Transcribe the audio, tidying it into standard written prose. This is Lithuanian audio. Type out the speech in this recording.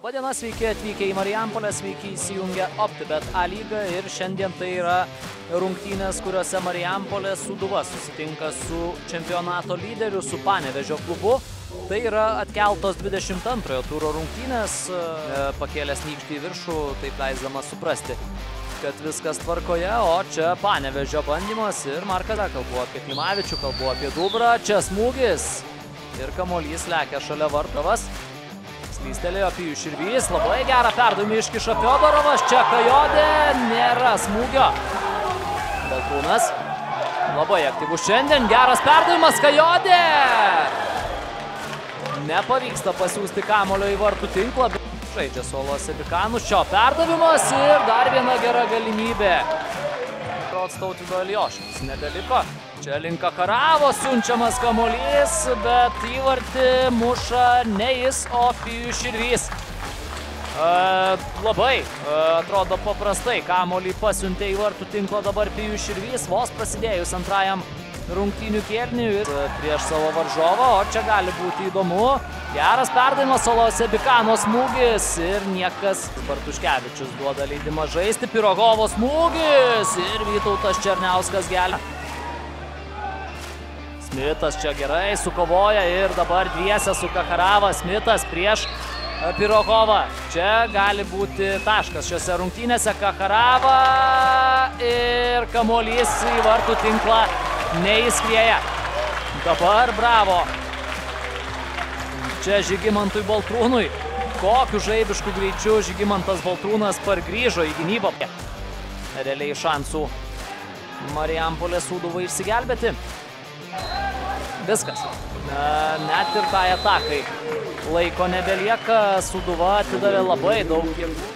Labadiena, sveiki atvykę į Marijampolę, sveiki įsijungę OptiBet A lygą ir šiandien tai yra rungtynės, kuriuose Marijampolė Sūduva susitinka su čempionato lyderiu, su Panevėžio klubu. Tai yra atkeltos 22-ojo turo rungtynės, pakėlęs nykštį į viršų, taip leisdamas suprasti, kad viskas tvarkoje, o čia Panevėžio bandymas ir Markas, kalbu apie Klimavičių, kalbu apie Dubrą, čia smūgis ir kamuolys lekia šalia Vartavas. Slystelėjo Pijus Širvys, labai gerą perdavimą iškiša Fiodorovas, čia Kajodė, nėra smūgio. Baltrūnas, labai aktyvus šiandien, geras perdavimas, Kajodė! Nepavyksta pasiųsti kamuolio į vartų tinklą, bet žaidžia Solos Ebikanus, šio perdavimas ir dar viena gera galimybė. Tautvydo Aljošinas nebeliko. Čia link Kakaravo siunčiamas kamuolys, bet įvartį muša ne jis, o Pijus Širvys. Labai atrodo paprastai kamuolį pasiuntė į vartų tinklą dabar Pijus Širvys, vos prasidėjus antrajam rungtynių kėliniui prieš savo varžovą, o čia gali būti įdomu. Geras perdavimas, Solos Ebikano smūgis ir niekas. Bartuškevičius duoda leidimą žaisti, Pirogovo smūgis ir Vytautas Černiauskas gelbė. Smitas čia gerai sukovoja ir dabar dviese su Kakarava. Smitas prieš Pirogovą. Čia gali būti taškas šiose rungtynėse. Kakarava ir kamuolys į vartų tinklą neįskrieja. Dabar bravo. Čia Žygimantui Baltrūnui. Kokiu žaibišku greičiu Žygimantas Baltrūnas pargrįžo į gynybą. Realiai šansų Marijampolės Sūduvai išsigelbėti. Viskas. Net ir tai atakai laiko nebelieka. Sūduva atidavė labai daug jėgų.